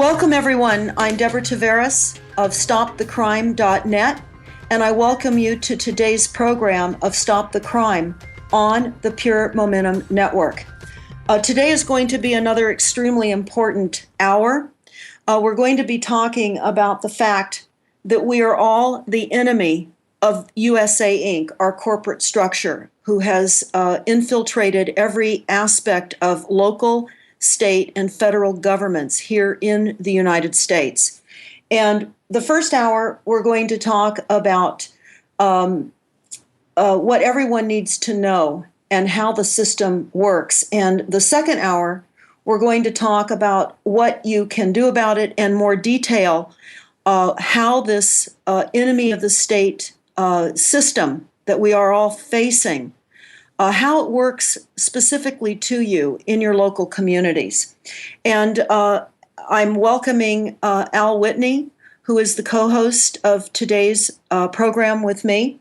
Welcome, everyone. I'm Deborah Tavares of StopTheCrime.net, and I welcome you to today's program of Stop the Crime on the Pure Momentum Network. Today is going to be another extremely important hour. We're going to be talking about the fact that we are all the enemy of USA Inc., our corporate structure, who has infiltrated every aspect of local, state, and federal governments here in the United States. And the first hour, we're going to talk about what everyone needs to know and how the system works. And the second hour, we're going to talk about what you can do about it and more detail how this enemy of the state system that we are all facing, how it works specifically to you in your local communities. And I'm welcoming Al Whitney, who is the co-host of today's program with me.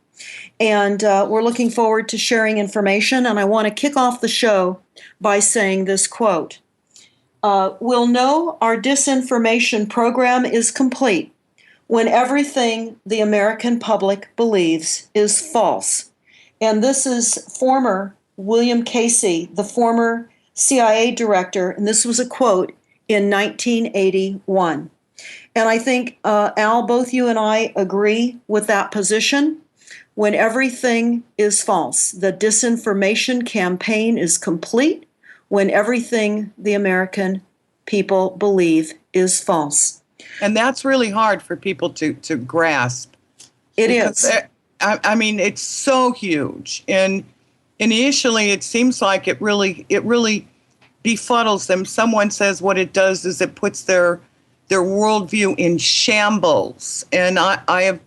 And we're looking forward to sharing information. And I want to kick off the show by saying this quote. We'll know our disinformation program is complete when everything the American public believes is false. And this is former William Casey, the former CIA director, and this was a quote in 1981. And I think, Al, both you and I agree with that position. When everything is false, the disinformation campaign is complete when everything the American people believe is false. And that's really hard for people to grasp. It is. I mean, it's so huge. And initially, it seems like it really befuddles them. Someone says what it does is it puts their worldview in shambles. And I've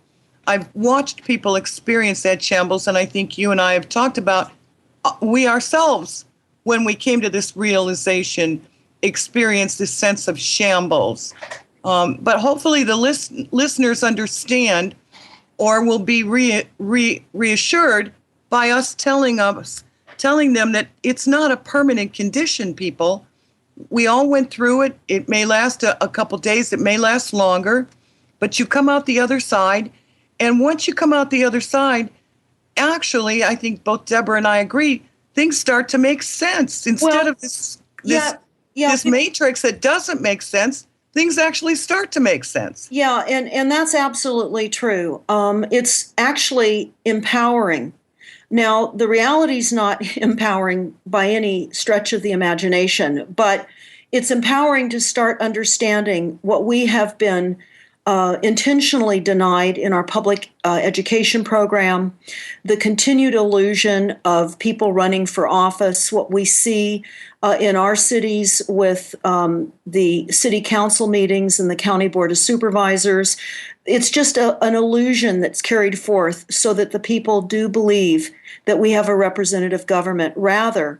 watched people experience that shambles, and I think you and I have talked about we ourselves, when we came to this realization, experienced this sense of shambles. But hopefully the listeners understand or will be reassured by us telling them that it's not a permanent condition, people. We all went through it. It may last a couple days. It may last longer. But you come out the other side. And once you come out the other side, actually, I think both Deborah and I agree, things start to make sense. Instead of this matrix that doesn't make sense, things actually start to make sense. Yeah, and that's absolutely true. It's actually empowering. Now, the reality is not empowering by any stretch of the imagination, but it's empowering to start understanding what we have been intentionally denied in our public education program, the continued illusion of people running for office, what we see in our cities with the city council meetings and the county board of supervisors. It's just an illusion that's carried forth so that the people do believe that we have a representative government. Rather,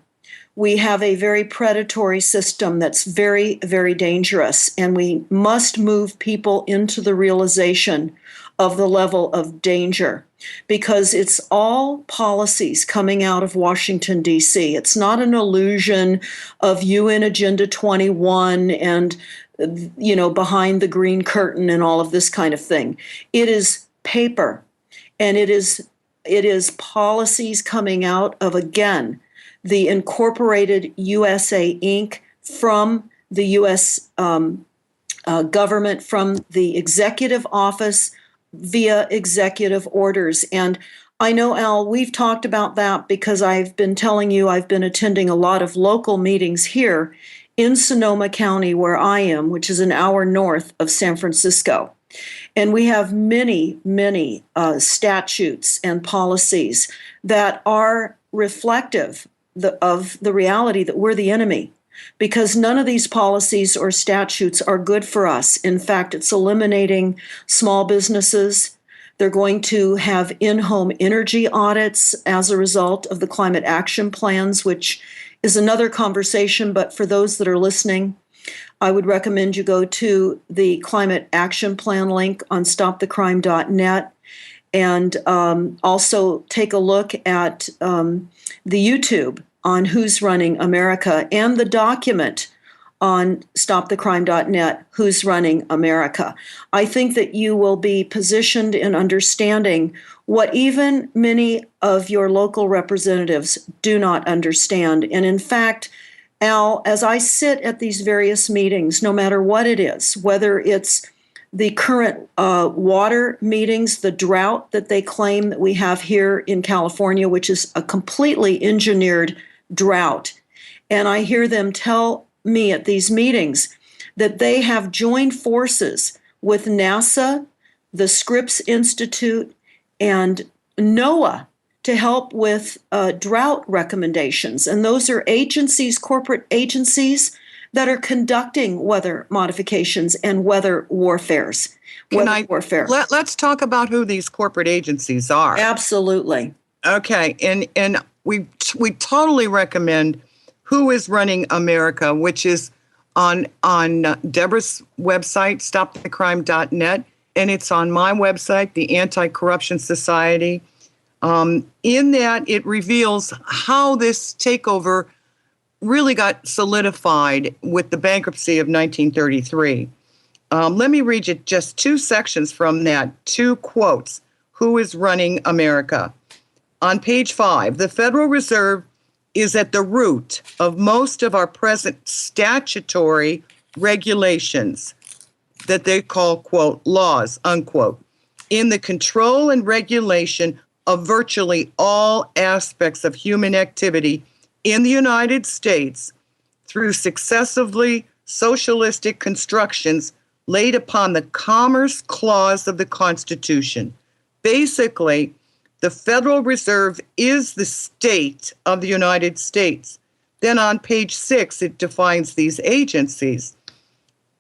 we have a very predatory system that's very, very dangerous, and we must move people into the realization of the level of danger because it's all policies coming out of Washington, D.C. It's not an illusion of UN Agenda 21 and, behind the green curtain and all of this kind of thing. It is paper, and it is policies coming out of, again, the Incorporated USA Inc. from the U.S. Government, from the executive office via executive orders. And I know, Al, we've talked about that because I've been telling you I've been attending a lot of local meetings here in Sonoma County, where I am, which is an hour north of San Francisco. And we have many, many statutes and policies that are reflective of the reality that we're the enemy, because none of these policies or statutes are good for us. In fact, it's eliminating small businesses. They're going to have in-home energy audits as a result of the climate action plans, which is another conversation. But for those that are listening, I would recommend you go to the climate action plan link on stopthecrime.net and also take a look at the YouTube on Who's Running America and the document on stopthecrime.net, Who's Running America. I think that you will be positioned in understanding what even many of your local representatives do not understand. And in fact, Al, as I sit at these various meetings, no matter what it is, whether it's the current water meetings, the drought that they claim that we have here in California, which is a completely engineered drought, and I hear them tell me at these meetings that they have joined forces with NASA, the Scripps Institute, and NOAA to help with drought recommendations. And those are agencies, corporate agencies, that are conducting weather modifications and weather warfares. Warfare. Let's talk about who these corporate agencies are. Absolutely. Okay, and we totally recommend Who is Running America, which is on Deborah's website, stopthecrime.net, and it's on my website, the Anti-Corruption Society. In that, it reveals how this takeover really got solidified with the bankruptcy of 1933. Let me read you just two sections from that, two quotes. Who is Running America? On page 5, the Federal Reserve is at the root of most of our present statutory regulations that they call, quote, laws, unquote, in the control and regulation of virtually all aspects of human activity in the United States through successively socialistic constructions laid upon the Commerce Clause of the Constitution. Basically, the Federal Reserve is the state of the United States. Then on page 6, it defines these agencies.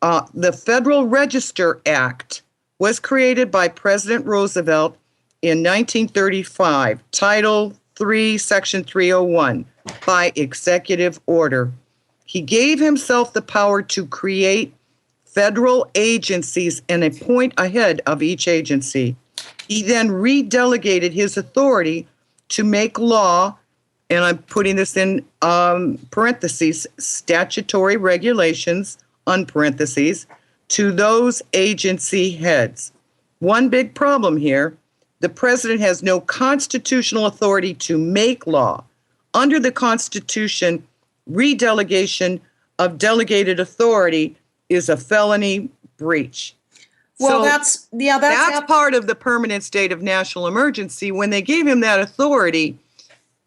The Federal Register Act was created by President Roosevelt in 1935, Title 3, Section 301, by executive order. He gave himself the power to create federal agencies and appoint a head of each agency. He then redelegated his authority to make law, and I'm putting this in parentheses, statutory regulations, unparentheses, to those agency heads. One big problem here, the president has no constitutional authority to make law. Under the Constitution, redelegation of delegated authority is a felony breach. Well, So that's part of the permanent state of national emergency. When they gave him that authority,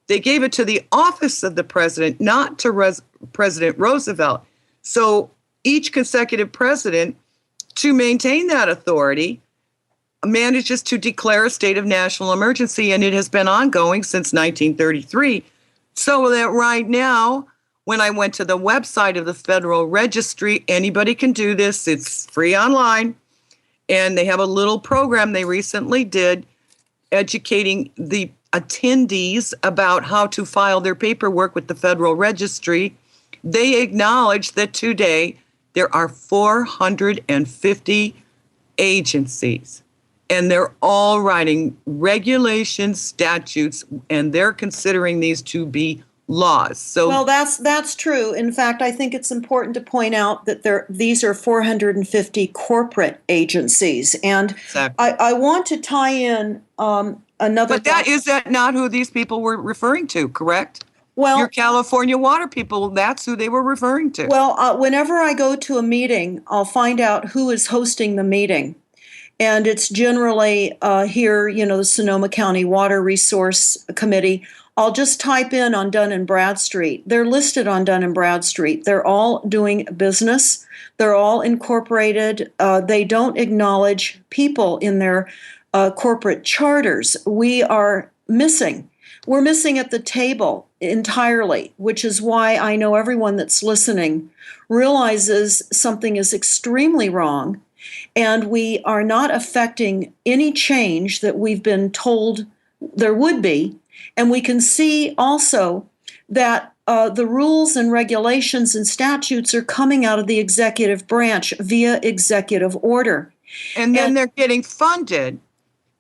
they gave it to the office of the president, not to President Roosevelt. So each consecutive president, to maintain that authority, manages to declare a state of national emergency, and it has been ongoing since 1933. So that right now, when I went to the website of the Federal Registry, anybody can do this. It's free online. And they have a little program they recently did educating the attendees about how to file their paperwork with the Federal Registry. They acknowledge that today there are 450 agencies, and they're all writing regulations, statutes, and they're considering these to be laws. So, well, that's true. In fact, I think it's important to point out that these are 450 corporate agencies, and exactly. I want to tie in another. But is that not who these people were referring to? Correct. Well, your California water people, that's who they were referring to. Well, whenever I go to a meeting, I'll find out who is hosting the meeting. And it's generally here, the Sonoma County Water Resource Committee. I'll just type in on Dun & Bradstreet. They're listed on Dun & Bradstreet. They're all doing business. They're all incorporated. They don't acknowledge people in their corporate charters. We are missing. We're missing at the table entirely, which is why I know everyone that's listening realizes something is extremely wrong, and we are not affecting any change that we've been told there would be. And we can see also that the rules and regulations and statutes are coming out of the executive branch via executive order. And then they're getting funded.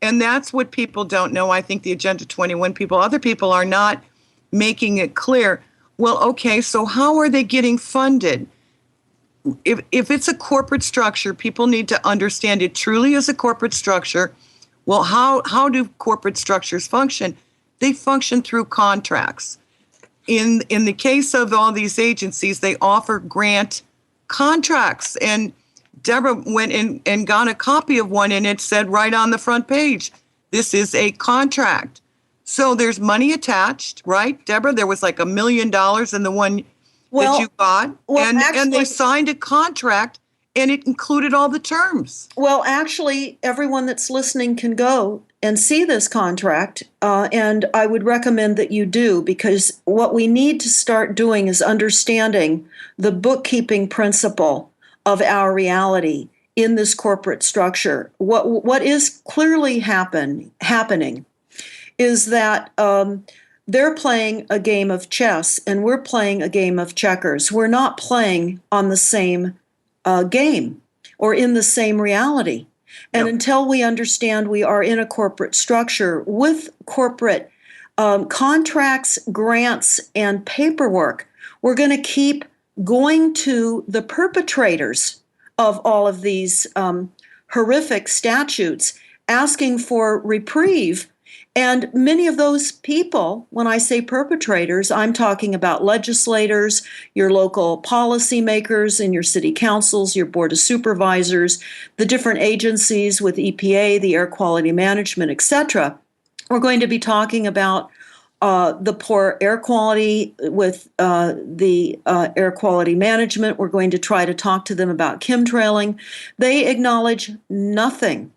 And that's what people don't know. I think the Agenda 21 people, other people are not making it clear. Well, okay, so how are they getting funded? if it's a corporate structure, people need to understand it truly is a corporate structure. Well, how do corporate structures function? They function through contracts. In the case of all these agencies, they offer grant contracts. And Deborah went in and got a copy of one, and it said right on the front page, this is a contract. So there's money attached, right, Deborah? There was like $1 million in the one that you got. And they signed a contract, and it included all the terms. Well, actually, everyone that's listening can go and see this contract, and I would recommend that you do, because what we need to start doing is understanding the bookkeeping principle of our reality in this corporate structure. What is clearly happening is that they're playing a game of chess, and we're playing a game of checkers. We're not playing on the same game or in the same reality. And until we understand we are in a corporate structure with corporate contracts, grants, and paperwork, we're going to keep going to the perpetrators of all of these horrific statutes, asking for reprieve. And many of those people, when I say perpetrators, I'm talking about legislators, your local policymakers in your city councils, your board of supervisors, the different agencies with EPA, the air quality management, etc. We're going to be talking about the poor air quality with the air quality management. We're going to try to talk to them about chemtrailing. They acknowledge nothing.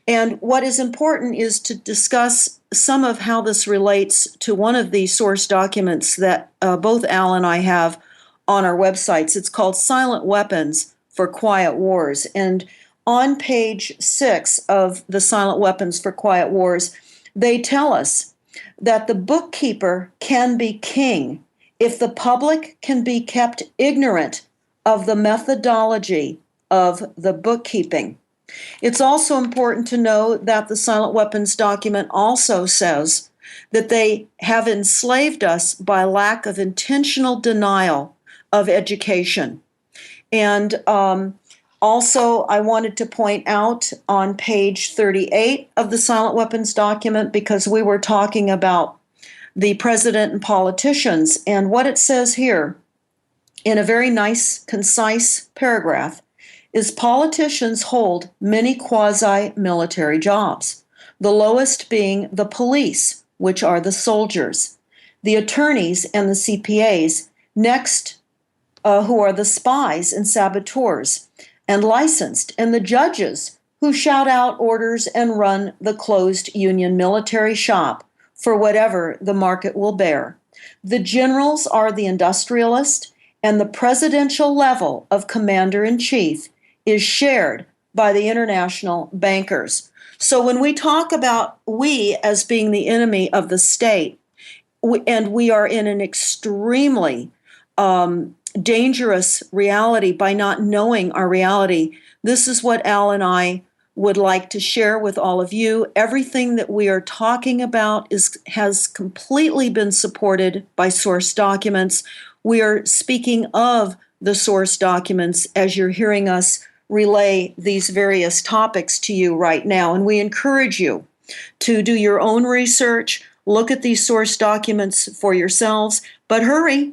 And what is important is to discuss some of how this relates to one of the source documents that both Al and I have on our websites. It's called Silent Weapons for Quiet Wars. And on page 6 of the Silent Weapons for Quiet Wars, they tell us that the bookkeeper can be king if the public can be kept ignorant of the methodology of the bookkeeping. It's also important to know that the Silent Weapons document also says that they have enslaved us by lack of intentional denial of education. And also, I wanted to point out on page 38 of the Silent Weapons document, because we were talking about the president and politicians, and what it says here in a very nice, concise paragraph is politicians hold many quasi-military jobs, the lowest being the police, which are the soldiers, the attorneys and the CPAs, next who are the spies and saboteurs, and licensed, and the judges who shout out orders and run the closed union military shop for whatever the market will bear. The generals are the industrialists, and the presidential level of commander-in-chief is shared by the international bankers. So when we talk about we as being the enemy of the state, and we are in an extremely dangerous reality by not knowing our reality, this is what Al and I would like to share with all of you. Everything that we are talking about has completely been supported by source documents. We are speaking of the source documents as you're hearing us relay these various topics to you right now. And we encourage you to do your own research, look at these source documents for yourselves, but hurry,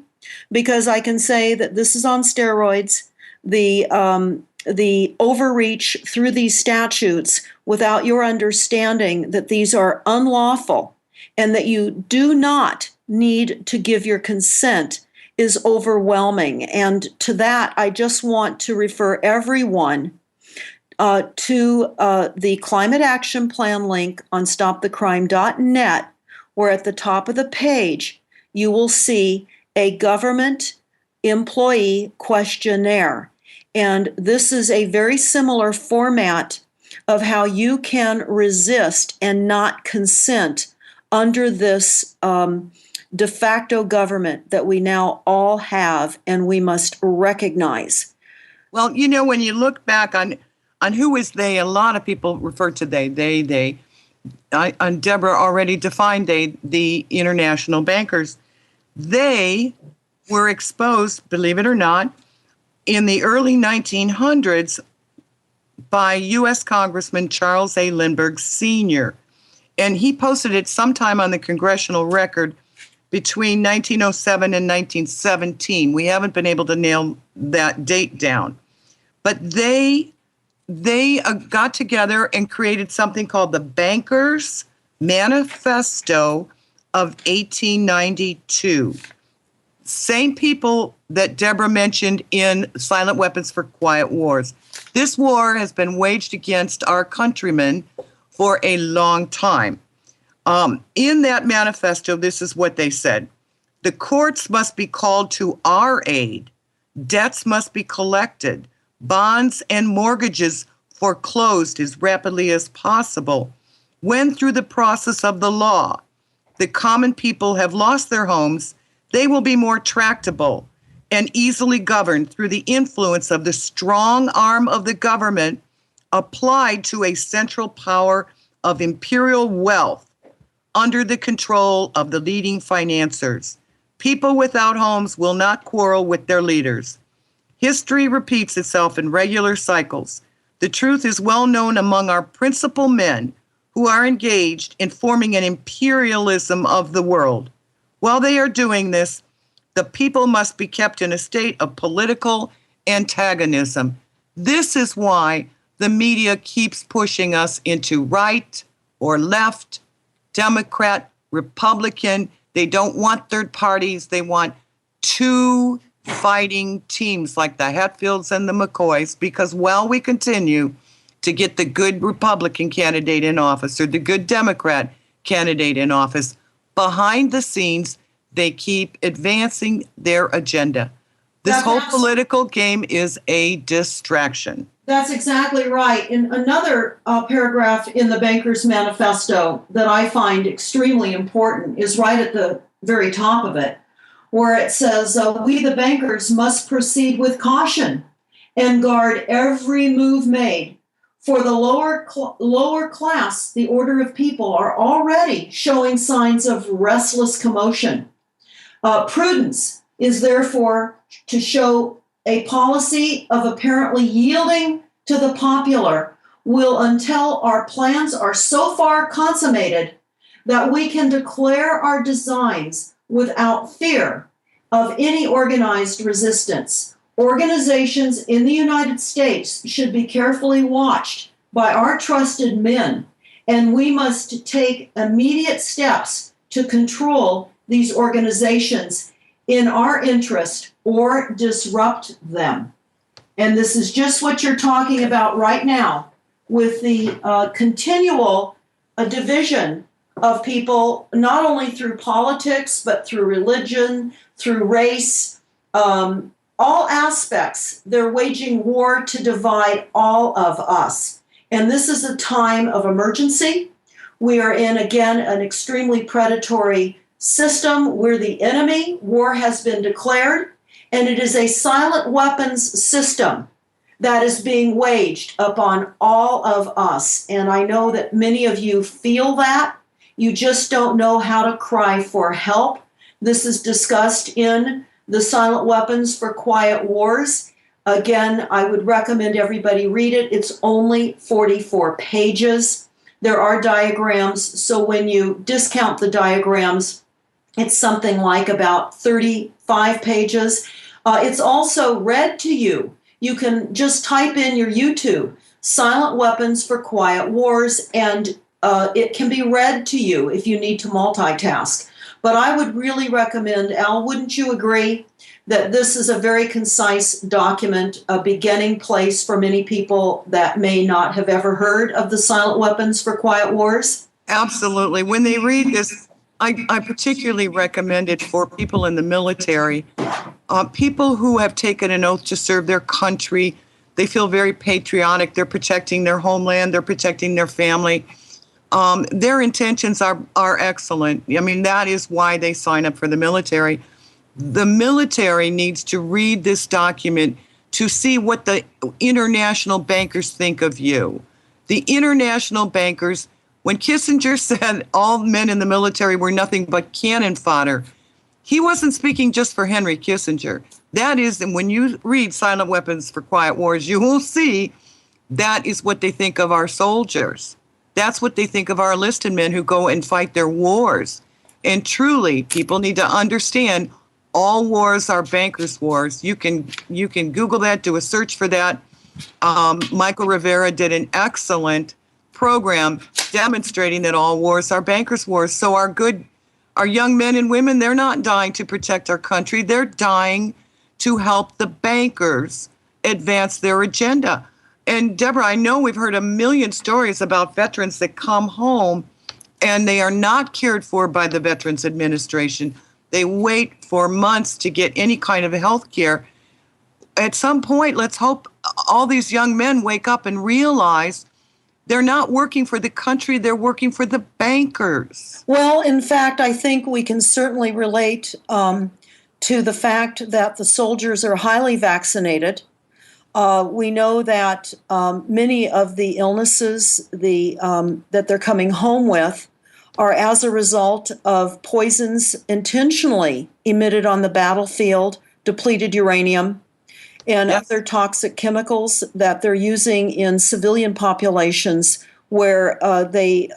because I can say that this is on steroids. The overreach through these statutes without your understanding that these are unlawful and that you do not need to give your consent is overwhelming. And to that, I just want to refer everyone to the Climate Action Plan link on stopthecrime.net, where at the top of the page, you will see a government employee questionnaire. And this is a very similar format of how you can resist and not consent under this de facto government that we now all have and we must recognize. Well, you know, when you look back on who is they, a lot of people refer to they. And Deborah already defined they, the international bankers. They were exposed, believe it or not, in the early 1900s by U.S. Congressman Charles A. Lindbergh Sr., and he posted it sometime on the Congressional Record between 1907 and 1917. We haven't been able to nail that date down. But they got together and created something called the Bankers' Manifesto of 1892. Same people that Deborah mentioned in Silent Weapons for Quiet Wars. This war has been waged against our countrymen for a long time. In that manifesto, this is what they said. The courts must be called to our aid. Debts must be collected. Bonds and mortgages foreclosed as rapidly as possible. When through the process of the law, the common people have lost their homes, they will be more tractable and easily governed through the influence of the strong arm of the government applied to a central power of imperial wealth under the control of the leading financiers. People without homes will not quarrel with their leaders. History repeats itself in regular cycles. The truth is well known among our principal men who are engaged in forming an imperialism of the world. While they are doing this, the people must be kept in a state of political antagonism. This is why the media keeps pushing us into right or left, Democrat, Republican. They don't want third parties. They want two fighting teams like the Hatfields and the McCoys, because while we continue to get the good Republican candidate in office or the good Democrat candidate in office, behind the scenes, they keep advancing their agenda. This whole political game is a distraction. That's exactly right. In another paragraph in the Bankers' Manifesto that I find extremely important is right at the very top of it, where it says, we the bankers must proceed with caution and guard every move made. For the lower class, the order of people are already showing signs of restless commotion. Prudence is therefore to show a policy of apparently yielding to the popular will until our plans are so far consummated that we can declare our designs without fear of any organized resistance. Organizations in the United States should be carefully watched by our trusted men, and we must take immediate steps to control these organizations in our interest or disrupt them. And this is just what you're talking about right now with the continual division of people, not only through politics, but through religion, through race, all aspects. They're waging war to divide all of us. And this is a time of emergency. We are in, again, an extremely predatory system. We're the enemy. War has been declared. And it is a silent weapons system that is being waged upon all of us. And I know that many of you feel that. You just don't know how to cry for help. This is discussed in the Silent Weapons for Quiet Wars. Again, I would recommend everybody read it. It's only 44 pages. There are diagrams, so when you discount the diagrams, it's something like about 35 pages. It's also read to you. You can just type in your YouTube, Silent Weapons for Quiet Wars, and it can be read to you if you need to multitask. But I would really recommend, Al, wouldn't you agree, that this is a very concise document, a beginning place for many people that may not have ever heard of the Silent Weapons for Quiet Wars? Absolutely. When they read this, I particularly recommend it for people in the military, people who have taken an oath to serve their country. They feel very patriotic. They're protecting their homeland. They're protecting their family. Their intentions are excellent. I mean, that is why they sign up for the military. The military needs to read this document to see what the international bankers think of you. The international bankers, when Kissinger said all men in the military were nothing but cannon fodder, he wasn't speaking just for Henry Kissinger. That is, and when you read Silent Weapons for Quiet Wars, you will see that is what they think of our soldiers. That's what they think of our enlisted men who go and fight their wars. And truly, people need to understand all wars are bankers' wars. You can Google that, do a search for that. Michael Rivera did an excellent program demonstrating that all wars are bankers' wars. So our young men and women, they're not dying to protect our country. They're dying to help the bankers advance their agenda. And Deborah, I know we've heard a million stories about veterans that come home and they are not cared for by the Veterans Administration. They wait for months to get any kind of health care. At some point, let's hope all these young men wake up and realize they're not working for the country, they're working for the bankers. Well, in fact, I think we can certainly relate to the fact that the soldiers are highly vaccinated. We know that many of the illnesses that they're coming home with are as a result of poisons intentionally emitted on the battlefield, depleted uranium, and other toxic chemicals that they're using in civilian populations where they,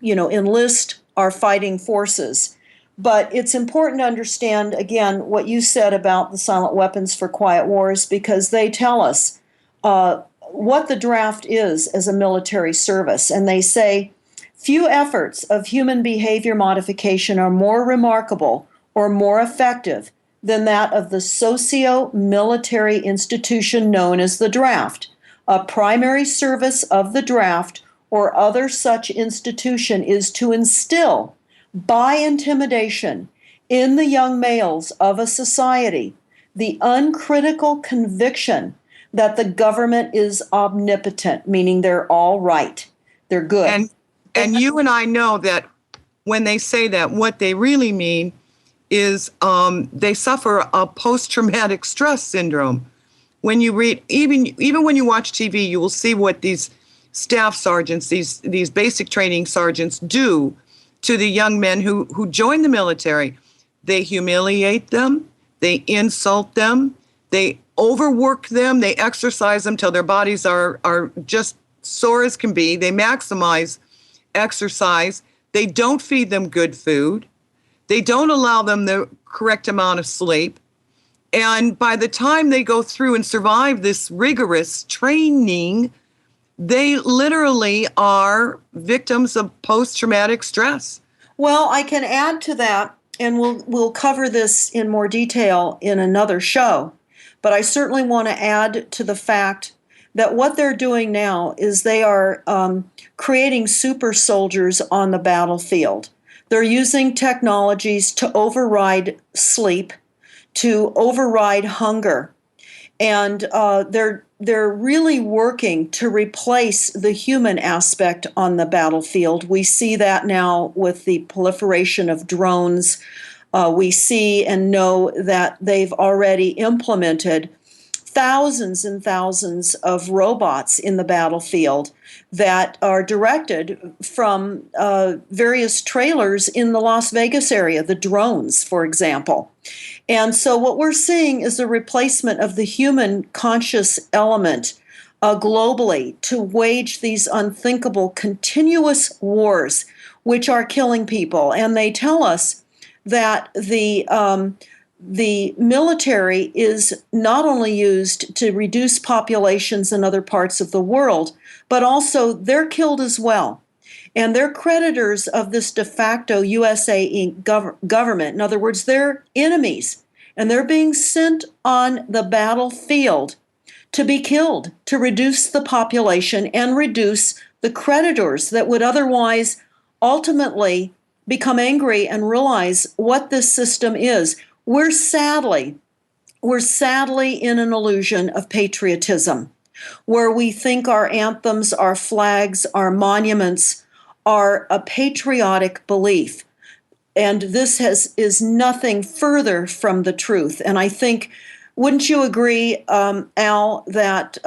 enlist our fighting forces. But it's important to understand, again, what you said about the Silent Weapons for Quiet Wars, because they tell us what the draft is as a military service. And they say, few efforts of human behavior modification are more remarkable or more effective than that of the socio-military institution known as the draft. A primary service of the draft or other such institution is to instill, by intimidation, in the young males of a society, the uncritical conviction that the government is omnipotent, meaning they're all right, they're good. And you and I know that when they say that, what they really mean is they suffer a post-traumatic stress syndrome. When you read, even when you watch TV, you will see what these staff sergeants, these basic training sergeants do to the young men who join the military. They humiliate them, they insult them, they overwork them, they exercise them till their bodies are just sore as can be. They maximize exercise. They don't feed them good food. They don't allow them the correct amount of sleep. And by the time they go through and survive this rigorous training, they literally are victims of post-traumatic stress. Well, I can add to that, and we'll cover this in more detail in another show, but I certainly want to add to the fact that what they're doing now is they are creating super soldiers on the battlefield. They're using technologies to override sleep, to override hunger, and they're really working to replace the human aspect on the battlefield. We see that now with the proliferation of drones. We see and know that they've already implemented thousands and thousands of robots in the battlefield that are directed from various trailers in the Las Vegas area, the drones, for example. And so what we're seeing is a replacement of the human conscious element globally to wage these unthinkable continuous wars, which are killing people. And they tell us that the military is not only used to reduce populations in other parts of the world, but also they're killed as well. And they're creditors of this de facto USA government. In other words, they're enemies. And they're being sent on the battlefield to be killed, to reduce the population and reduce the creditors that would otherwise ultimately become angry and realize what this system is. We're sadly in an illusion of patriotism, where we think our anthems, our flags, our monuments are a patriotic belief. And this is nothing further from the truth. And I think, wouldn't you agree, Al, that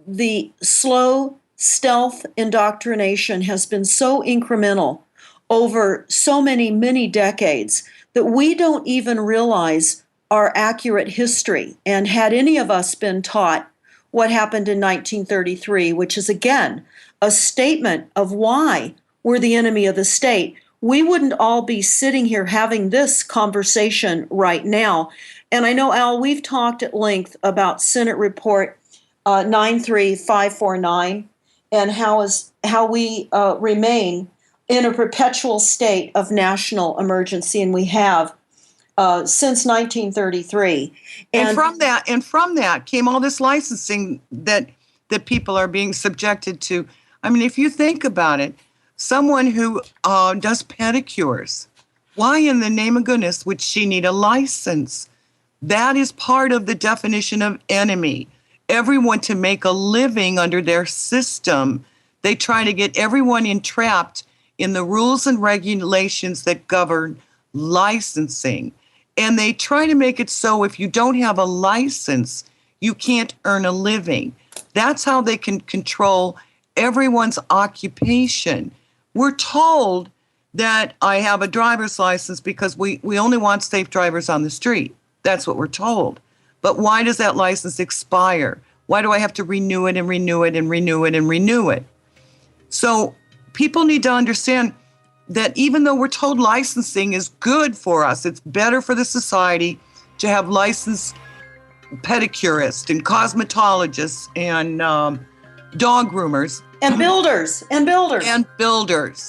the slow stealth indoctrination has been so incremental over so many decades that we don't even realize our accurate history. And had any of us been taught what happened in 1933, which is again a statement of why we're the enemy of the state, we wouldn't all be sitting here having this conversation right now. And I know, Al, we've talked at length about Senate Report 93549 and how we remain in a perpetual state of national emergency, and we have since 1933. And from that came all this licensing that people are being subjected to. I mean, if you think about it, someone who does pedicures, why in the name of goodness would she need a license? That is part of the definition of enemy. Everyone to make a living under their system. They try to get everyone entrapped in the rules and regulations that govern licensing. And they try to make it so if you don't have a license, you can't earn a living. That's how they can control everyone's occupation. We're told that I have a driver's license because we only want safe drivers on the street. That's what we're told. But why does that license expire? Why do I have to renew it and renew it and renew it and renew it? So people need to understand that even though we're told licensing is good for us, it's better for the society to have licensed pedicurists and cosmetologists and dog groomers. And builders.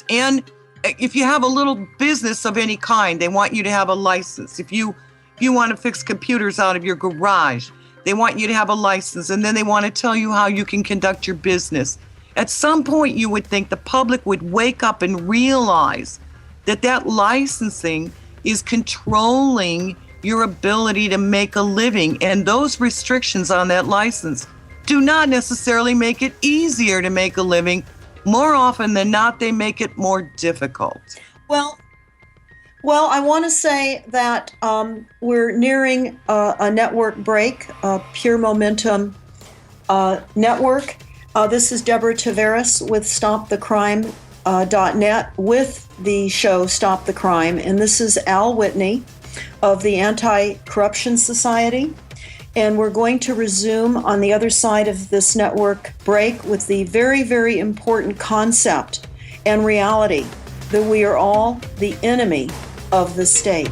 And if you have a little business of any kind, they want you to have a license. If you want to fix computers out of your garage, they want you to have a license, and then they want to tell you how you can conduct your business. At some point, you would think the public would wake up and realize that licensing is controlling your ability to make a living, and those restrictions on that license do not necessarily make it easier to make a living. More often than not, they make it more difficult. Well, I want to say that we're nearing a network break, Pure Momentum Network. This is Deborah Tavares with StopTheCrime.net with the show Stop the Crime. And this is Al Whitney of the Anti-Corruption Society. And we're going to resume on the other side of this network break with the very, very important concept and reality that we are all the enemy of the state.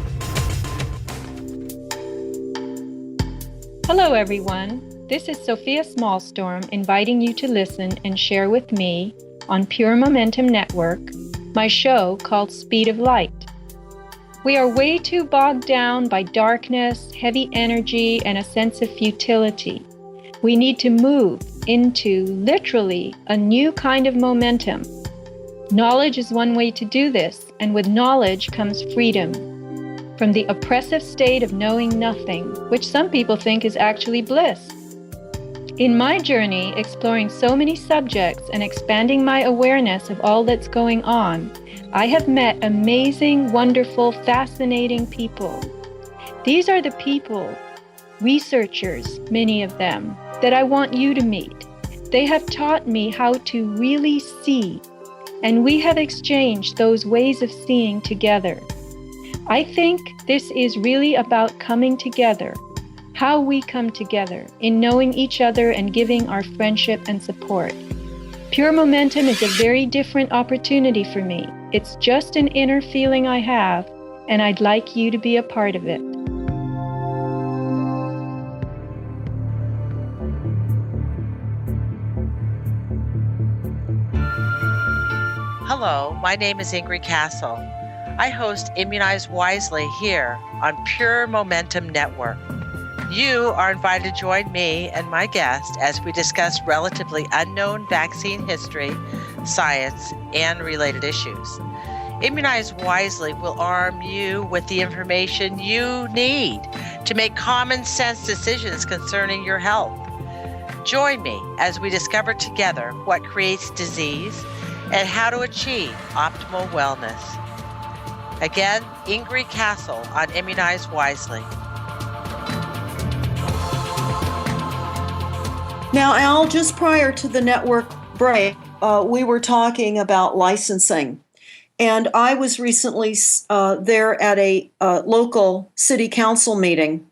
Hello, everyone. This is Sophia Smallstorm inviting you to listen and share with me on Pure Momentum Network, my show called Speed of Light. We are way too bogged down by darkness, heavy energy, and a sense of futility. We need to move into literally a new kind of momentum. Knowledge is one way to do this, and with knowledge comes freedom from the oppressive state of knowing nothing, which some people think is actually bliss. In my journey, exploring so many subjects and expanding my awareness of all that's going on, I have met amazing, wonderful, fascinating people. These are the people, researchers, many of them, that I want you to meet. They have taught me how to really see, and we have exchanged those ways of seeing together. I think this is really about coming together, how we come together in knowing each other and giving our friendship and support. Pure Momentum is a very different opportunity for me. It's just an inner feeling I have, and I'd like you to be a part of it. Hello, my name is Ingrid Castle. I host Immunize Wisely here on Pure Momentum Network. You are invited to join me and my guest as we discuss relatively unknown vaccine history, science, and related issues. Immunize Wisely will arm you with the information you need to make common sense decisions concerning your health. Join me as we discover together what creates disease and how to achieve optimal wellness. Again, Ingrid Castle on Immunize Wisely. Now, Al, just prior to the network break, we were talking about licensing. And I was recently there at a local city council meeting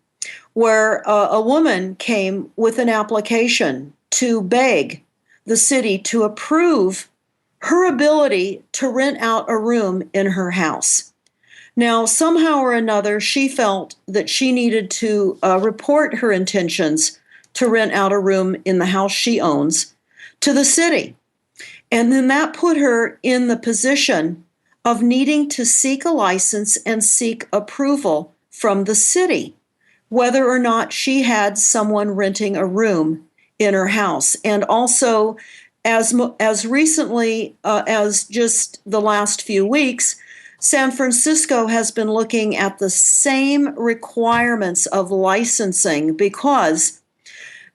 where a woman came with an application to beg the city to approve her ability to rent out a room in her house. Now, somehow or another, she felt that she needed to report her intentions to rent out a room in the house she owns to the city. And then that put her in the position of needing to seek a license and seek approval from the city, whether or not she had someone renting a room in her house. And also, as recently as just the last few weeks, San Francisco has been looking at the same requirements of licensing because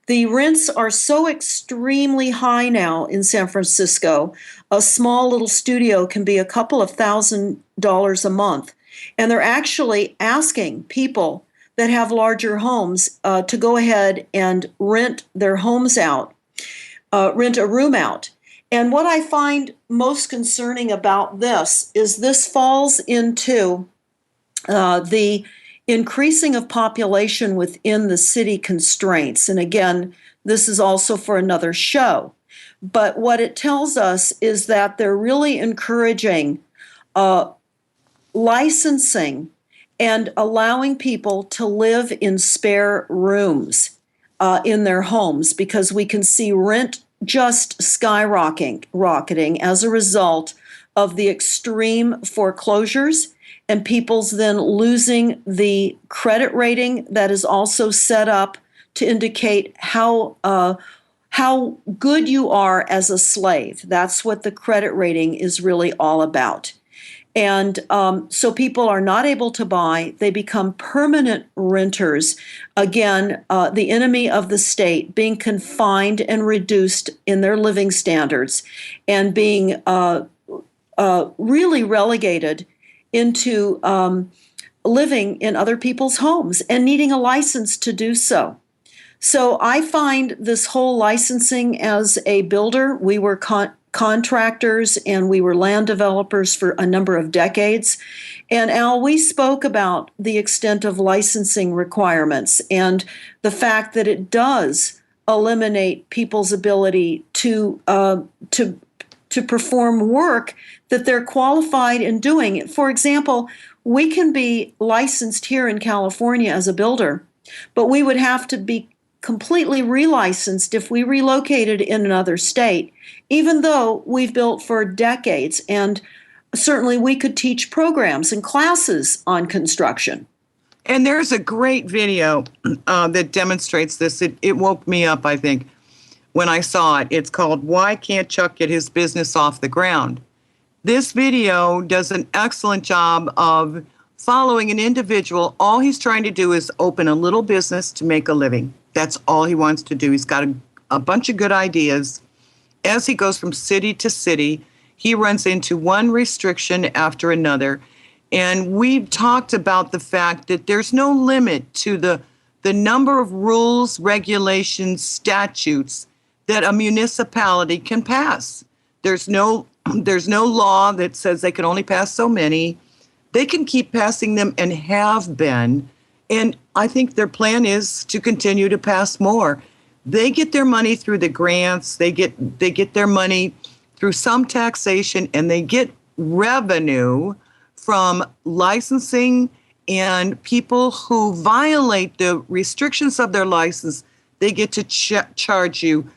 the rents are so extremely high now in San Francisco. A small little studio can be a couple of $1,000s a month. And they're actually asking people that have larger homes to go ahead and rent their homes out, rent a room out. And what I find most concerning about this is this falls into the increasing of population within the city constraints. And again, this is also for another show. But what it tells us is that they're really encouraging licensing and allowing people to live in spare rooms in their homes, because we can see rent just skyrocketing as a result of the extreme foreclosures and people's then losing the credit rating that is also set up to indicate how good you are as a slave. That's what the credit rating is really all about. And so people are not able to buy. They become permanent renters. Again, the enemy of the state, being confined and reduced in their living standards and being really relegated into living in other people's homes and needing a license to do so. So I find this whole licensing as a builder, we were contractors and we were land developers for a number of decades. And Al, we spoke about the extent of licensing requirements and the fact that it does eliminate people's ability to perform work that they're qualified in doing. For example, we can be licensed here in California as a builder, but we would have to be completely relicensed if we relocated in another state, even though we've built for decades. And certainly we could teach programs and classes on construction. And there's a great video that demonstrates this. It woke me up, I think, when I saw it. It's called "Why Can't Chuck Get His Business Off the Ground?" This video does an excellent job of following an individual. All he's trying to do is open a little business to make a living. That's all he wants to do. He's got a bunch of good ideas. As he goes from city to city, he runs into one restriction after another. And we've talked about the fact that there's no limit to the number of rules, regulations, statutes that a municipality can pass. There's no law that says they can only pass so many. They can keep passing them and have been. And I think their plan is to continue to pass more. They get their money through the grants. They get their money through some taxation, and they get revenue from licensing, and people who violate the restrictions of their license, they get to charge you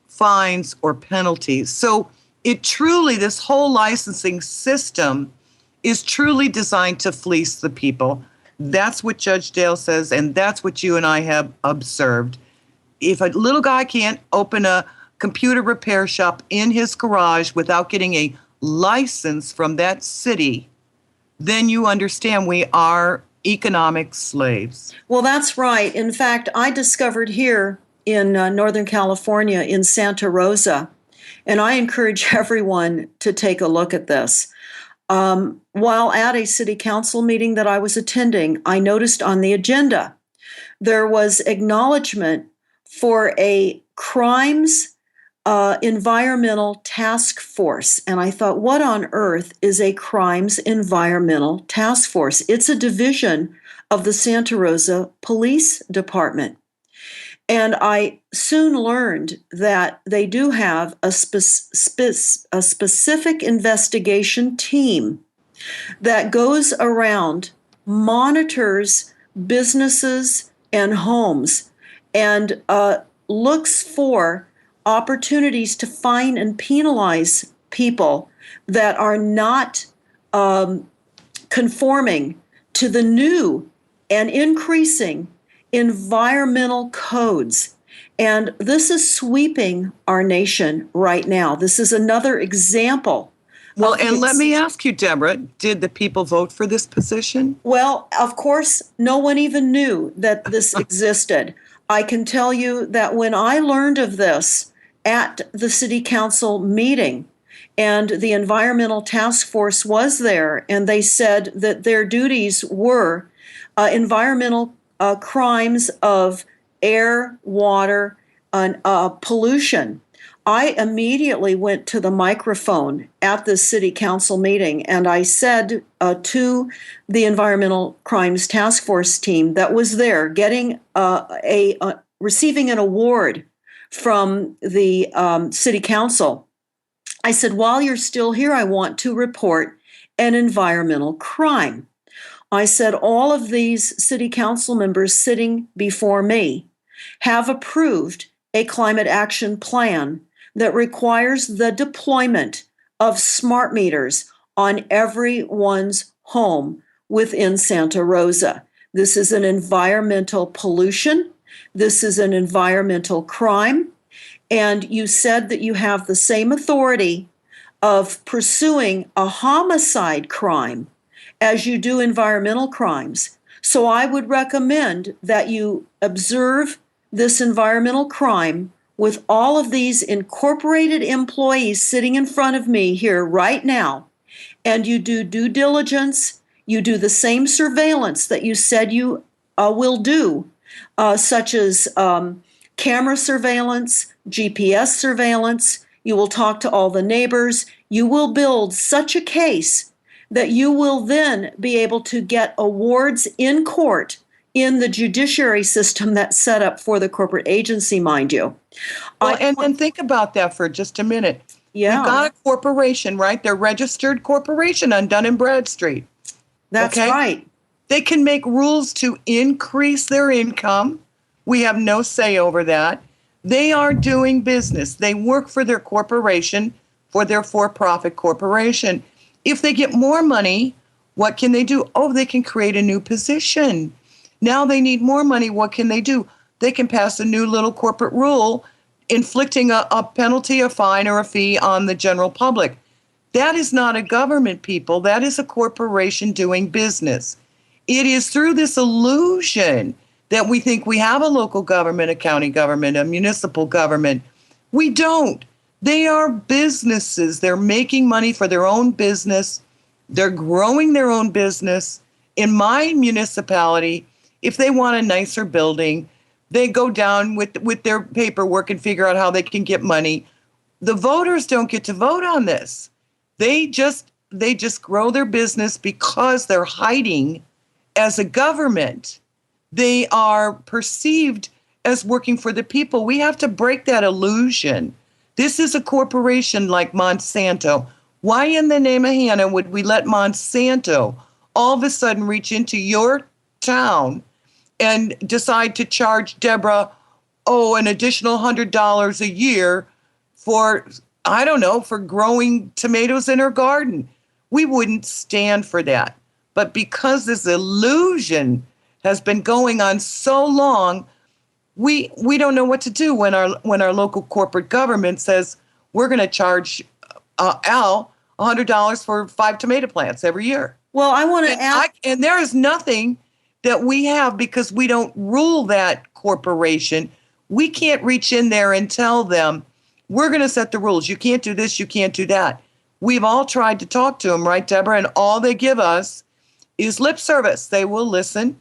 fines or penalties. So this whole licensing system is truly designed to fleece the people. That's what Judge Dale says, and that's what you and I have observed. If a little guy can't open a computer repair shop in his garage without getting a license from that city, then you understand we are economic slaves. Well, that's right. In fact, I discovered here in Northern California in Santa Rosa, and I encourage everyone to take a look at this. While at a city council meeting that I was attending, I noticed on the agenda there was acknowledgement for a crimes environmental task force. And I thought, what on earth is a crimes environmental task force? It's a division of the Santa Rosa Police Department. And I soon learned that they do have a specific investigation team that goes around, monitors businesses and homes, and looks for opportunities to fine and penalize people that are not conforming to the new and increasing environmental codes. And this is sweeping our nation right now. This is another example. Well, and let me ask you, Deborah, did the people vote for this position? Well, of course, no one even knew that this existed. I can tell you that when I learned of this at the city council meeting, and the environmental task force was there, and they said that their duties were environmental crimes of air, water, and pollution, I immediately went to the microphone at the city council meeting, and I said to the environmental crimes task force team that was there, getting receiving an award from the city council, I said, while you're still here, I want to report an environmental crime. I said, all of these city council members sitting before me have approved a climate action plan that requires the deployment of smart meters on everyone's home within Santa Rosa. This is an environmental pollution. This is an environmental crime. And you said that you have the same authority of pursuing a homicide crime as you do environmental crimes. So I would recommend that you observe this environmental crime with all of these incorporated employees sitting in front of me here right now, and you do due diligence, you do the same surveillance that you said you will do, such as camera surveillance, GPS surveillance. You will talk to all the neighbors. You will build such a case that you will then be able to get awards in court in the judiciary system that's set up for the corporate agency, mind you. Well, and think about that for just a minute. Yeah. We've got a corporation, right? They're registered corporation on Dun and Bradstreet. That's okay? right. They can make rules to increase their income. We have no say over that. They are doing business. They work for their corporation, for their for-profit corporation. If they get more money, what can they do? Oh, they can create a new position. Now they need more money. What can they do? They can pass a new little corporate rule inflicting a penalty, a fine, or a fee on the general public. That is not a government, people. That is a corporation doing business. It is through this illusion that we think we have a local government, a county government, a municipal government. We don't. They are businesses. They're making money for their own business. They're growing their own business. In my municipality, if they want a nicer building, they go down with their paperwork and figure out how they can get money. The voters don't get to vote on this. They just grow their business because they're hiding as a government. They are perceived as working for the people. We have to break that illusion. This is a corporation like Monsanto. Why in the name of Hannah would we let Monsanto all of a sudden reach into your town and decide to charge Deborah, an additional $100 a year for, I don't know, for growing tomatoes in her garden? We wouldn't stand for that. But because this illusion has been going on so long, we don't know what to do when our local corporate government says we're going to charge Al $100 for 5 tomato plants every year. Well, I want to ask, and there is nothing that we have because we don't rule that corporation. We can't reach in there and tell them we're going to set the rules. You can't do this. You can't do that. We've all tried to talk to them, right, Deborah? And all they give us is lip service. They will listen,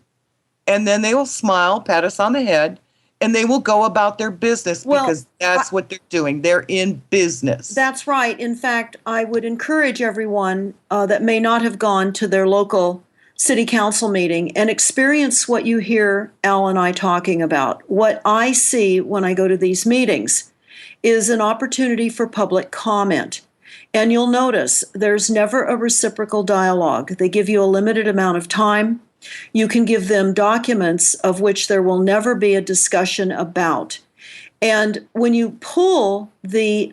and then they will smile, pat us on the head, and they will go about their business Well, because that's what they're doing. They're in business. That's right. In fact, I would encourage everyone that may not have gone to their local city council meeting and experience what you hear Al and I talking about. What I see when I go to these meetings is an opportunity for public comment. And you'll notice there's never a reciprocal dialogue. They give you a limited amount of time. You can give them documents of which there will never be a discussion about. And when you pull the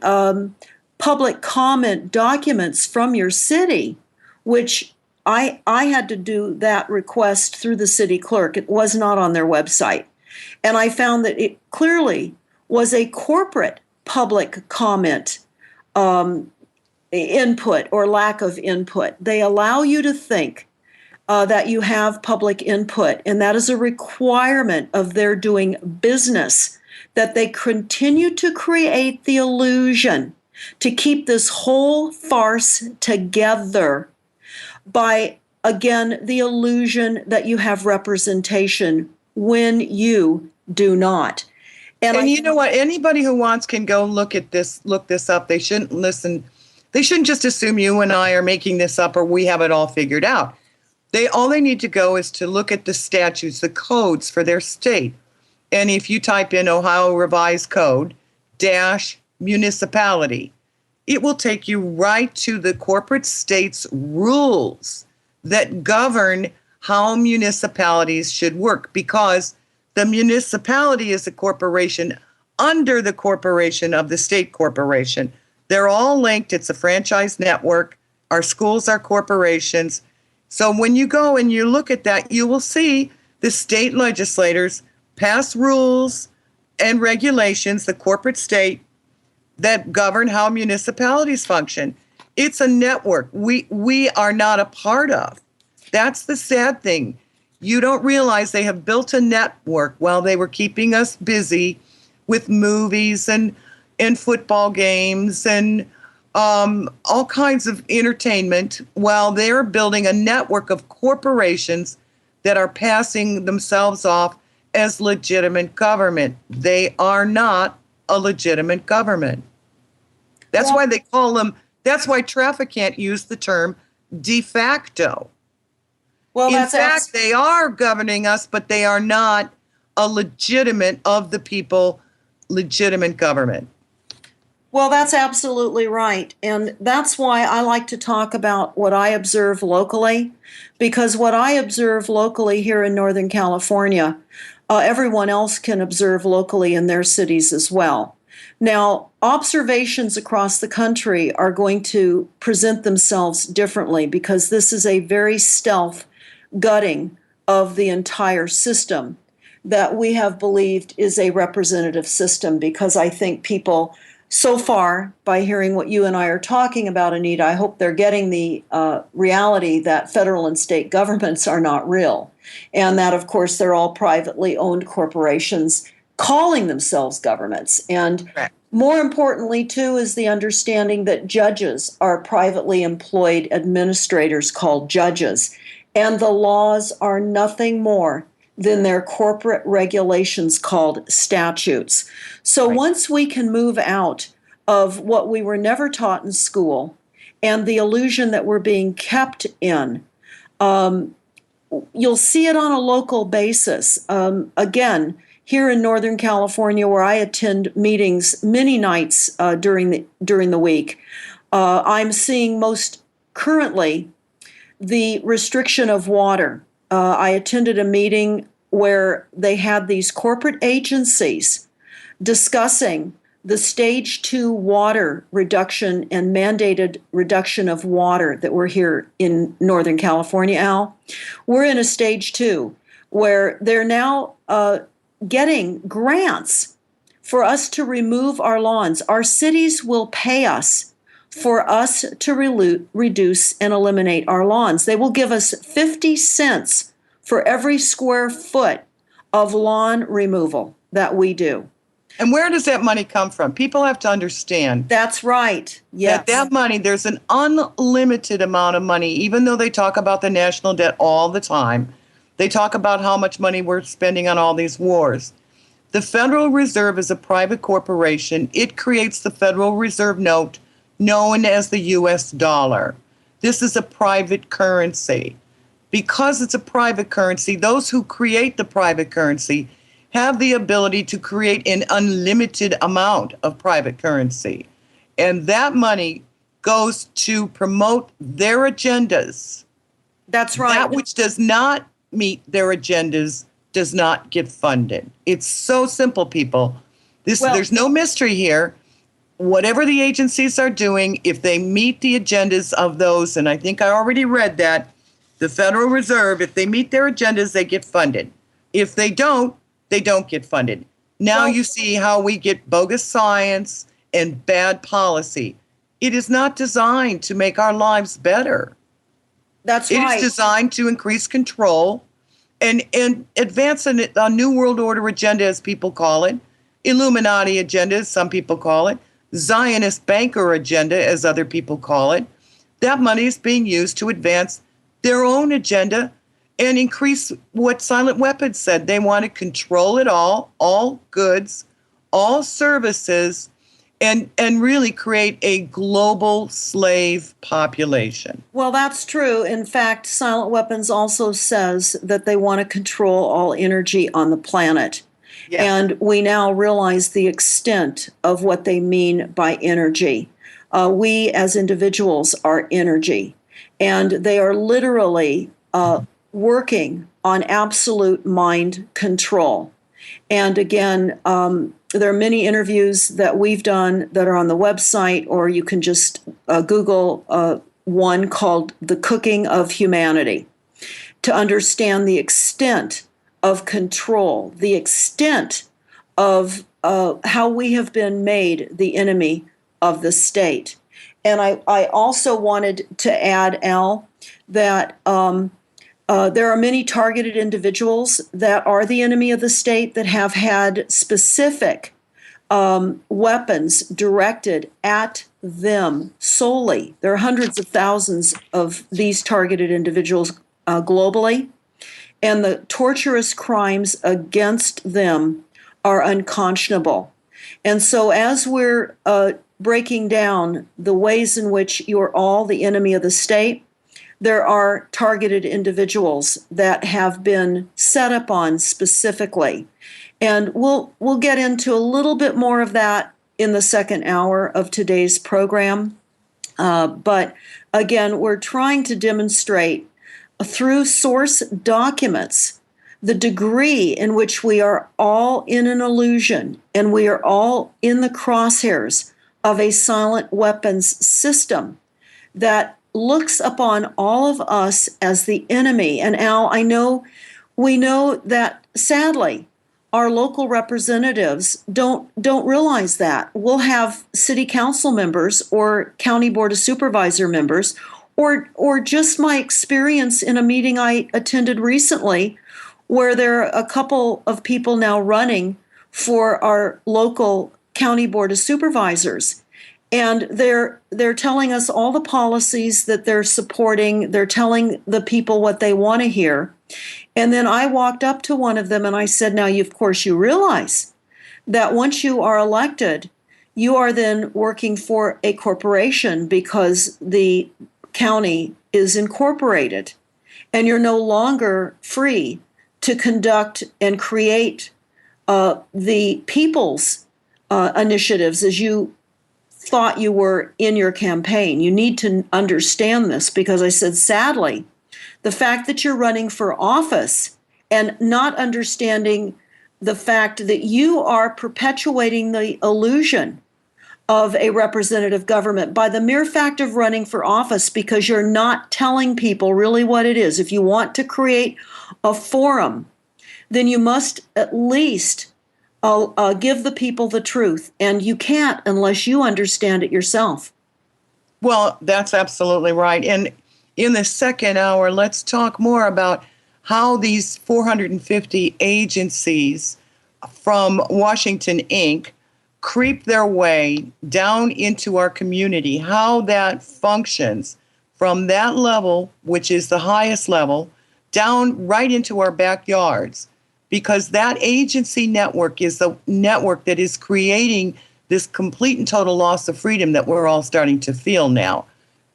public comment documents from your city, which I had to do that request through the city clerk, it was not on their website. And I found that it clearly was a corporate public comment input or lack of input. They allow you to think that you have public input, and that is a requirement of their doing business, that they continue to create the illusion to keep this whole farce together by, again, the illusion that you have representation when you do not. And you know what? Anybody who wants can go look this up. They shouldn't listen. They shouldn't just assume you and I are making this up or we have it all figured out. All they need to go is to look at the statutes, the codes for their state. And if you type in Ohio Revised Code -municipality, it will take you right to the corporate state's rules that govern how municipalities should work, because the municipality is a corporation under the corporation of the state corporation. They're all linked. It's a franchise network. Our schools are corporations. So when you go and you look at that, you will see the state legislators pass rules and regulations, the corporate state, that govern how municipalities function. It's a network we are not a part of. That's the sad thing. You don't realize they have built a network while they were keeping us busy with movies and football games and all kinds of entertainment, while they're building a network of corporations that are passing themselves off as legitimate government. They are not a legitimate government. That's why they call them, that's why traffic can't use the term de facto. Well, in fact, they are governing us, but they are not a legitimate, of the people, legitimate government. Well, that's absolutely right. And that's why I like to talk about what I observe locally, because what I observe locally here in Northern California, everyone else can observe locally in their cities as well. Now, observations across the country are going to present themselves differently because this is a very stealth gutting of the entire system that we have believed is a representative system, because I think people so far, by hearing what you and I are talking about, Anita, I hope they're getting the reality that federal and state governments are not real. And that, of course, they're all privately owned corporations calling themselves governments. And more importantly, too, is the understanding that judges are privately employed administrators called judges. And the laws are nothing more than their corporate regulations called statutes. So once we can move out of what we were never taught in school and the illusion that we're being kept in, you'll see it on a local basis. Again, here in Northern California, where I attend meetings many nights during the week, I'm seeing most currently the restriction of water. I attended a meeting where they had these corporate agencies discussing the stage 2 water reduction and mandated reduction of water that we're here in Northern California, Al. We're in a stage 2 where they're now getting grants for us to remove our lawns. Our cities will pay us for us to reduce and eliminate our lawns. They will give us 50 cents for every square foot of lawn removal that we do. And where does that money come from? People have to understand. That's right. Yes. That money, there's an unlimited amount of money, even though they talk about the national debt all the time. They talk about how much money we're spending on all these wars. The Federal Reserve is a private corporation. It creates the Federal Reserve note known as the US dollar. This is a private currency. Because it's a private currency, those who create the private currency have the ability to create an unlimited amount of private currency. And that money goes to promote their agendas. That's right. That which does not meet their agendas does not get funded. It's so simple, people. There's no mystery here. Whatever the agencies are doing, if they meet the agendas of those, and I think I already read that, the Federal Reserve, if they meet their agendas, they get funded. If they don't get funded. Now you see how we get bogus science and bad policy. It is not designed to make our lives better. That's right. It is designed to increase control and advance a New World Order agenda, as people call it, Illuminati agenda, as some people call it, Zionist banker agenda, as other people call it. That money is being used to advance their own agenda and increase what Silent Weapons said. They want to control it all goods, all services, and really create a global slave population. Well, that's true. In fact, Silent Weapons also says that they want to control all energy on the planet. Yes. And we now realize the extent of what they mean by energy. We as individuals are energy, and they are literally working on absolute mind control. And again, there are many interviews that we've done that are on the website, or you can just Google one called The Cooking of Humanity to understand the extent of control, the extent of how we have been made the enemy of the state. And I also wanted to add, Al, that there are many targeted individuals that are the enemy of the state that have had specific weapons directed at them solely. There are hundreds of thousands of these targeted individuals globally, and the torturous crimes against them are unconscionable. And so as we're breaking down the ways in which you're all the enemy of the state, there are targeted individuals that have been set up on specifically. And we'll get into a little bit more of that in the second hour of today's program. But again, we're trying to demonstrate through source documents the degree in which we are all in an illusion and we are all in the crosshairs of a silent weapons system that looks upon all of us as the enemy. And Al, we know that sadly, our local representatives don't realize that. We'll have city council members or county board of supervisor members, or just my experience in a meeting I attended recently, where there are a couple of people now running for our local county board of supervisors. And they're telling us all the policies that they're supporting. They're telling the people what they want to hear. And then I walked up to one of them and I said, now, of course, you realize that once you are elected, you are then working for a corporation because the county is incorporated. And you're no longer free to conduct and create the people's initiatives as you thought you were in your campaign. You need to understand this, because I said, sadly, the fact that you're running for office and not understanding the fact that you are perpetuating the illusion of a representative government by the mere fact of running for office, because you're not telling people really what it is. If you want to create a forum, then you must at least give the people the truth, and you can't unless you understand it yourself. Well, that's absolutely right. And in the second hour, let's talk more about how these 450 agencies from Washington, Inc. creep their way down into our community, how that functions from that level, which is the highest level, down right into our backyards. because that agency network is the network that is creating this complete and total loss of freedom that we're all starting to feel now.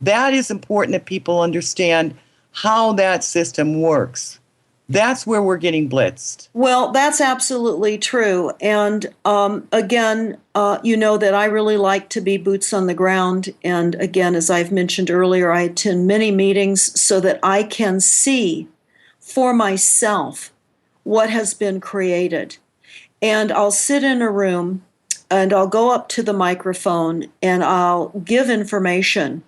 That is important that people understand how that system works. That's where we're getting blitzed. Well, that's absolutely true. And again, you know that I really like to be boots on the ground. And again, as I've mentioned earlier, I attend many meetings so that I can see for myself what has been created. And I'll sit in a room and I'll go up to the microphone and I'll give information.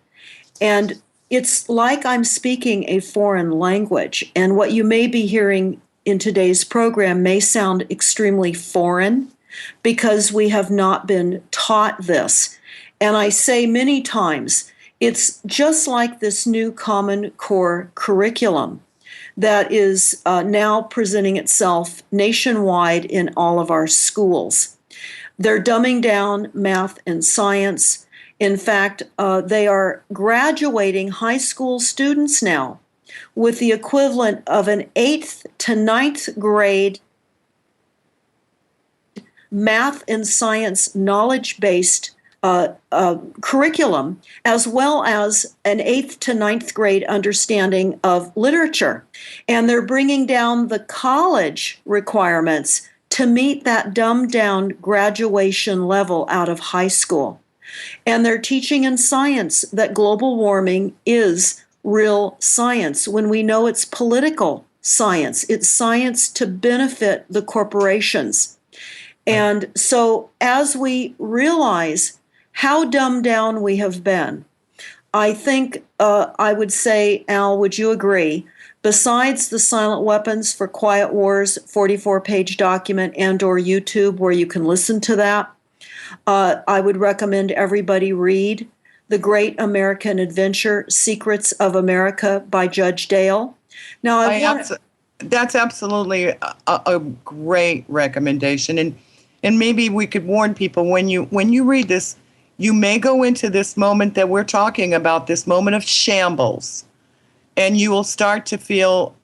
And it's like I'm speaking a foreign language. And what you may be hearing in today's program may sound extremely foreign because we have not been taught this. And I say many times, it's just like this new Common Core curriculum that is now presenting itself nationwide in all of our schools. They're dumbing down math and science. In fact, they are graduating high school students now with the equivalent of an 8th to 9th grade math and science knowledge-based curriculum, as well as an 8th to 9th grade understanding of literature. And they're bringing down the college requirements to meet that dumbed-down graduation level out of high school. And they're teaching in science that global warming is real science when we know it's political science. It's science to benefit the corporations. And so as we realize how dumbed down we have been, I think I would say, Al, would you agree, besides the Silent Weapons for Quiet Wars 44-page document and or YouTube where you can listen to that, I would recommend everybody read The Great American Adventure, Secrets of America by Judge Dale. Now, that's absolutely a great recommendation. And maybe we could warn people when you read this, you may go into this moment that we're talking about, this moment of shambles, and you will start to feel,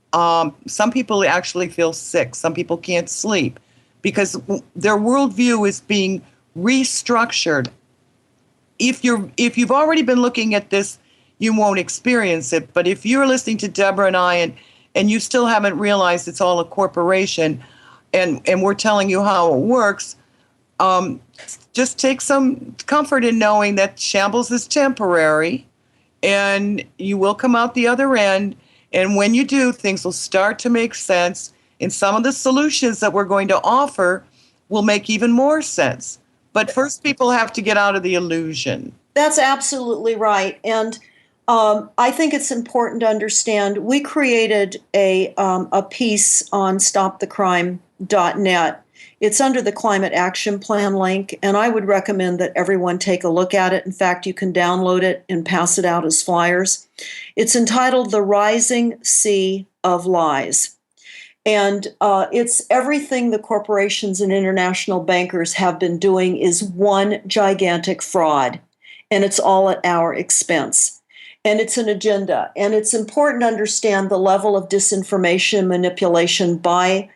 some people actually feel sick. Some people can't sleep because their worldview is being restructured. If you've already been looking at this, you won't experience it. But if you're listening to Deborah and I, and you still haven't realized it's all a corporation, and we're telling you how it works, just take some comfort in knowing that shambles is temporary, and you will come out the other end. And when you do, things will start to make sense. And some of the solutions that we're going to offer will make even more sense. But first, people have to get out of the illusion. That's absolutely right. And I think it's important to understand, we created a piece on stopthecrime.net. It's under the Climate Action Plan link, and I would recommend that everyone take a look at it. In fact, you can download it and pass it out as flyers. It's entitled The Rising Sea of Lies. And it's everything the corporations and international bankers have been doing is one gigantic fraud, and it's all at our expense. And it's an agenda. And it's important to understand the level of disinformation and manipulation by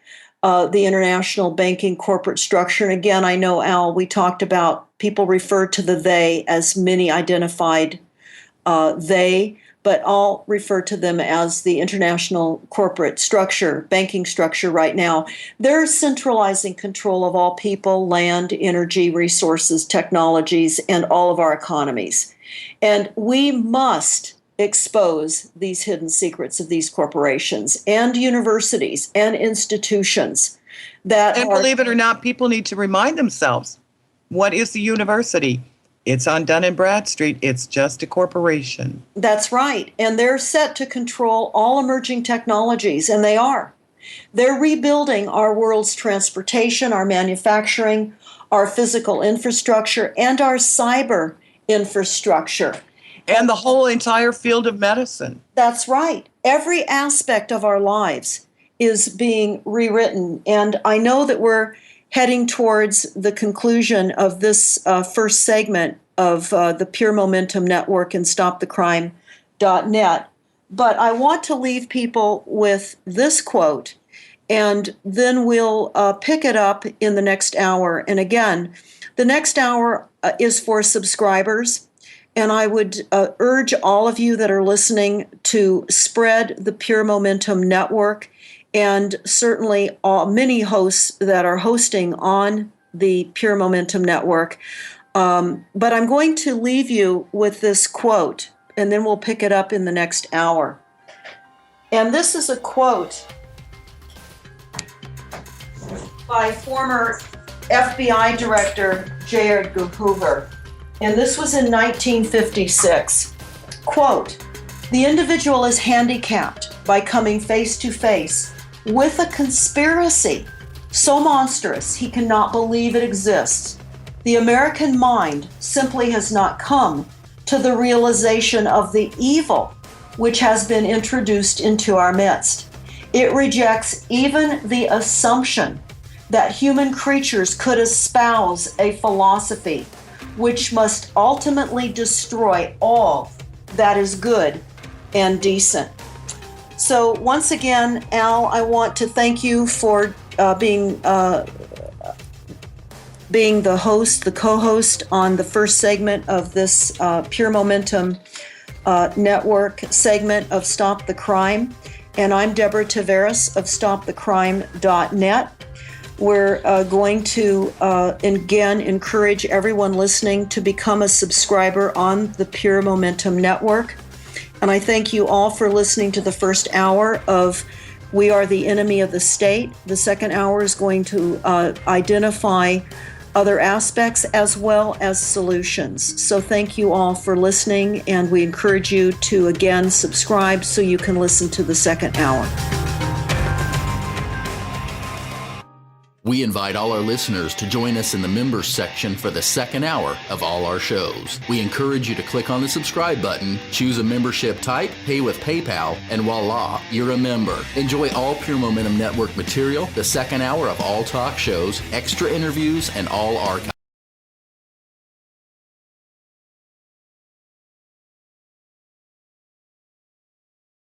the international banking corporate structure. And again, I know, Al, we talked about people refer to the they as many identified they, but I'll refer to them as the international corporate structure, banking structure right now. They're centralizing control of all people, land, energy, resources, technologies, and all of our economies. And we must expose these hidden secrets of these corporations and universities and institutions that and believe it or not, people need to remind themselves, what is the university? It's on Dun and Bradstreet. It's just a corporation. That's right. And they're set to control all emerging technologies, and they are. They're rebuilding our world's transportation, our manufacturing, our physical infrastructure, and our cyber infrastructure. And the whole entire field of medicine. That's right. Every aspect of our lives is being rewritten. And I know that we're heading towards the conclusion of this first segment of the Pure Momentum Network and stopthecrime.net. But I want to leave people with this quote. and then we'll pick it up in the next hour. And again, the next hour is for subscribers. And I would urge all of you that are listening to spread the Pure Momentum Network, and certainly many hosts that are hosting on the Pure Momentum Network. But I'm going to leave you with this quote, and then we'll pick it up in the next hour. And this is a quote by former FBI Director J. Edgar Hoover. And this was in 1956. Quote, "The individual is handicapped by coming face to face with a conspiracy so monstrous he cannot believe it exists. The American mind simply has not come to the realization of the evil which has been introduced into our midst. It rejects even the assumption that human creatures could espouse a philosophy which must ultimately destroy all that is good and decent." So once again, Al, I want to thank you for being the host, the co-host on the first segment of this Pure Momentum Network segment of Stop the Crime. And I'm Deborah Tavares of StopTheCrime.net. We're going to, again, encourage everyone listening to become a subscriber on the Pure Momentum Network. And I thank you all for listening to the first hour of We Are the Enemy of the State. The second hour is going to identify other aspects as well as solutions. So thank you all for listening, and we encourage you to, again, subscribe so you can listen to the second hour. We invite all our listeners to join us in the members section for the second hour of all our shows. We encourage you to click on the subscribe button, choose a membership type, pay with PayPal, and voila, you're a member. Enjoy all Pure Momentum Network material, the second hour of all talk shows, extra interviews, and all archives.